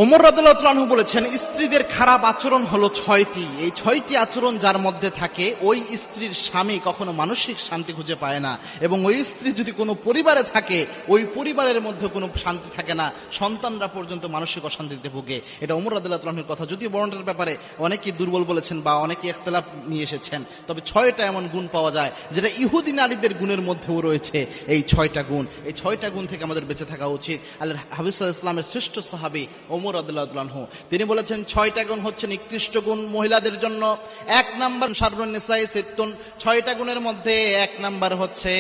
ওমর রাদিয়াল্লাহু আনহু বলেছেন, স্ত্রীদের খারাপ আচরণ হলো 6টি। এই 6টি আচরণ যার মধ্যে থাকে, ওই স্ত্রীর স্বামী কখনো মানসিক শান্তি খুঁজে পায় না, এবং ওই স্ত্রী যদি কোনো পরিবারে থাকে, ওই পরিবারের মধ্যে কোনো শান্তি থাকে না, সন্তানরা পর্যন্ত মানসিক অশান্তিতে ভোগে। এটা ওমর রাদিয়াল্লাহু আনহুর কথা। যদিও বর্ণনার ব্যাপারে অনেকেই দুর্বল বলেছেন বা অনেকেই ইখতিলাফ নিয়ে এসেছেন, তবে 6টা এমন গুণ পাওয়া যায় যেটা ইহুদি নারীদের গুণের মধ্যেও রয়েছে। এই 6টা গুণ, এই 6টা গুণ থেকে আমাদের বেঁচে থাকা উচিত। আল্লাহর হাবিব সাল্লাল্লাহু আলাইহি ওয়াসাল্লামের শ্রেষ্ঠ সাহাবী ওমর রাদিয়াল্লাহু আনহু তিনি বলেছেন, 6টা গুণ হচ্ছে নিকৃষ্ট গুণ মহিলাদের জন্য। 1 নাম্বার শাররুন নিসাই সিত্তুন, 6টা গুণের মধ্যে 1 নাম্বার হচ্ছে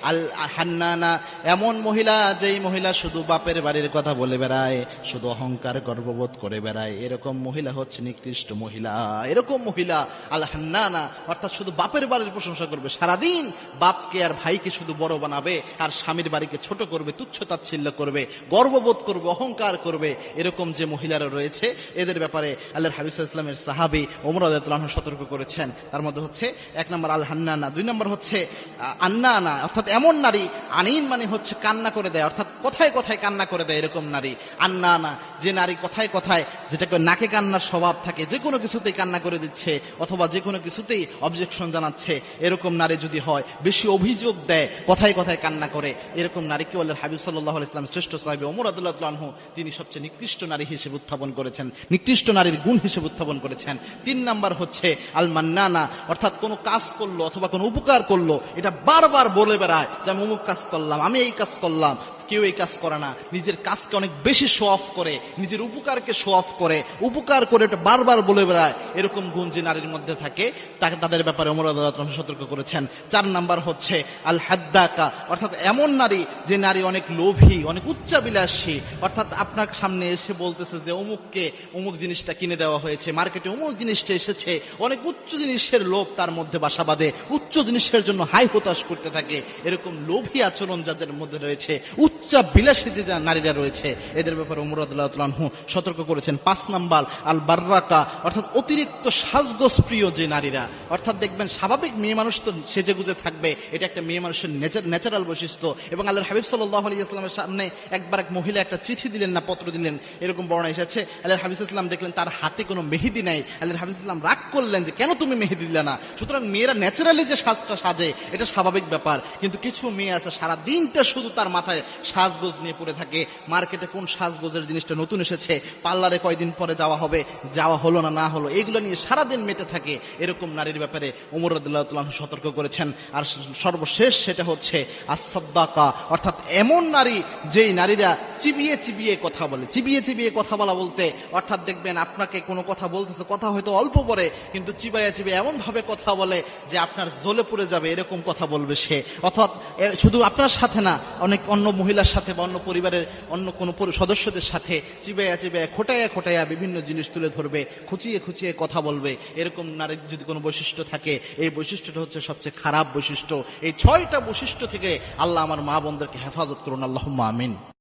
আল হান্নানা, এমন মহিলা যেই মহিলা শুধু বাপের বাড়ির কথা বলে বেড়ায়, শুধু অহংকার গর্ববোধ করে বেড়ায়, এরকম মহিলা হচ্ছে নিকৃষ্ট মহিলা। এরকম মহিলা আল হান্নানা, অর্থাৎ শুধু বাপের বাড়ির প্রশংসা করবে, সারাদিন বাপকে আর ভাইকে শুধু বড় বানাবে, আর স্বামীর বাড়িকে ছোট করবে, তুচ্ছ তাচ্ছিল্য করবে, গর্ববোধ করবে, অহংকার করবে। এরকম যে মহিলারা রয়েছে, এদের ব্যাপারে আল্লাহর হাবিব সাল্লাল্লাহু আলাইহি ওয়াসাল্লামের সাহাবী ওমর রাদিয়াল্লাহু আনহু সতর্ক করেছেন। তার মধ্যে হচ্ছে 1 নম্বর আল হান্নানা, 2 নম্বর হচ্ছে আন্নানা, অর্থাৎ এমন নারী, আনিন মানে হচ্ছে কান্না করে দেয়, অর্থাৎ কথায় কথায় কান্না করে দেয়, এরকম নারী। আন্নানা, যে নারী কথায় কথায়, যেটাকে নাকে কান্নার স্বভাব থাকে, যে কোনো কিছুতেই কান্না করে দিচ্ছে অথবা যে কোনো কিছুতেই অবজেকশন জানাচ্ছে, এরকম নারী যদি হয়, বেশি অভিযোগ দেয়, কথায় কথায় কান্না করে, এরকম নারীকে আল্লাহর হাবিব সাল্লাল্লাহু আলাইহি ওয়াসাল্লাম শ্রেষ্ঠ সাহাবী ওমর রাদিয়াল্লাহু আনহু তিনি সবচেয়ে নিকৃষ্ট নারী হিসেবে উত্থাপন করেছেন, নিকৃষ্ট নারীর গুণ হিসেবে উত্থাপন করেছেন। 3 নাম্বার হচ্ছে আল মান্নানা, অর্থাৎ কোনো কাজ করলো অথবা কোনো উপকার করলো, এটা বারবার বলে বেড়ায় যে আমি অমুক কাজ করলাম, আমি এই কাজ করলাম। কেউ এই কাজ করে না, নিজের কাজকে অনেক বেশি শো অফ করে, নিজের উপকারকে শো অফ করে, উপকার করে এটা বারবার বলে বেড়ায়। এরকম গুণ যে নারীর মধ্যে থাকে, তাকে তাদের ব্যাপারে ওমর রাদিয়াল্লাহু আনহু সতর্ক করেছেন। 4 নাম্বার হচ্ছে আল হাদ্দাকা, অর্থাৎ এমন নারী যে নারী অনেক লোভী, অনেক উচ্চাবিলাসী, অর্থাৎ আপনার সামনে এসে বলতেছে যে অমুককে অমুক জিনিসটা কিনে দেওয়া হয়েছে, মার্কেটে অমুক জিনিসটা এসেছে, অনেক উচ্চ জিনিসের লোভ তার মধ্যে বাসা বাঁধে, উচ্চ জিনিসের জন্য হাই হতাশ করতে থাকে। এরকম লোভী আচরণ যাদের মধ্যে রয়েছে, উচ্চ বিলাসী যে নারীরা রয়েছে, এদের ব্যাপারে ওমর রাদিয়াল্লাহু আনহু সতর্ক করেছেন। 5 নাম্বার আল বাররাকা, অর্থাৎ অতিরিক্ত সাজগোজ প্রিয় যে নারীরা, অর্থাৎ দেখবেন স্বাভাবিক মেয়ে মানুষ তো সেজেগুজে থাকবে, এটা একটা মেয়ে মানুষের ন্যাচারাল বৈশিষ্ট্য। এবং আল্লাহর হাবিব সাল্লাল্লাহু আলাইহি ওয়াসাল্লামের সামনে একবার এক মহিলা একটা চিঠি দিলেন না পত্র দিলেন, এরকম বর্ণনা এসেছে। আল্লাহর হাবিব সাল্লাল্লাহু আলাইহি ওয়াসাল্লাম দেখলেন তার হাতে কোনো মেহেদি নাই। আল্লাহর হাবিব সাল্লাল্লাহু আলাইহি ওয়াসাল্লাম রাগ করলেন যে কেন তুমি মেহেদি দিলে না। সুতরাং মেয়েরা ন্যাচারালি যে সাজটা সাজে এটা স্বাভাবিক ব্যাপার, কিন্তু কিছু মেয়ে আছে সারা দিনটা শুধু তার মাথায় সাজগোজ নিয়ে পড়ে থাকে, মার্কেটে কোন সাজগোজের জিনিসটা নতুন এসেছে, পার্লারে কয়দিন পরে যাওয়া হবে, যাওয়া হলো না হলো, এইগুলো নিয়ে সারাদিন মেতে থাকে। এরকম নারীর ব্যাপারে ওমর রাদিয়াল্লাহু আনহু সতর্ক করেছেন। আর সর্বশেষ সেটা হচ্ছে as-সাদ্দাকা, অর্থাৎ এমন নারী যেই নারীরা চিবিয়ে চিবিয়ে কথা বলে। চিবিয়ে চিবিয়ে কথা বলা বলতে, অর্থাৎ দেখবেন আপনাকে কোনো কথা বলতেছে, কথা হয়তো অল্প পরে, কিন্তু চিবাইয়া চিবিয়ে এমন ভাবে কথা বলে যে আপনার জ্বলে পড়ে যাবে, এরকম কথা বলবে সে। অর্থাৎ শুধু আপনার সাথে না, অনেক অন্য মহিলার সাথে বা অন্য পরিবারের অন্য কোনো সদস্যদের সাথে চিবাইয়া চিবাইয়া খোটাইয়া খোটাইয়া বিভিন্ন জিনিস তুলে ধরবে, খুঁচিয়ে খুঁচিয়ে কথা বলবে। এরকম নারীর যদি কোনো বৈশিষ্ট্য থাকে, এই বৈশিষ্ট্যটা হচ্ছে সবচেয়ে খারাপ বৈশিষ্ট্য। এই 6টা বৈশিষ্ট্য থেকে আল্লাহ আমার মা বোনদেরকে হেফাজত করুন, আল্লাহুম্মা আমিন।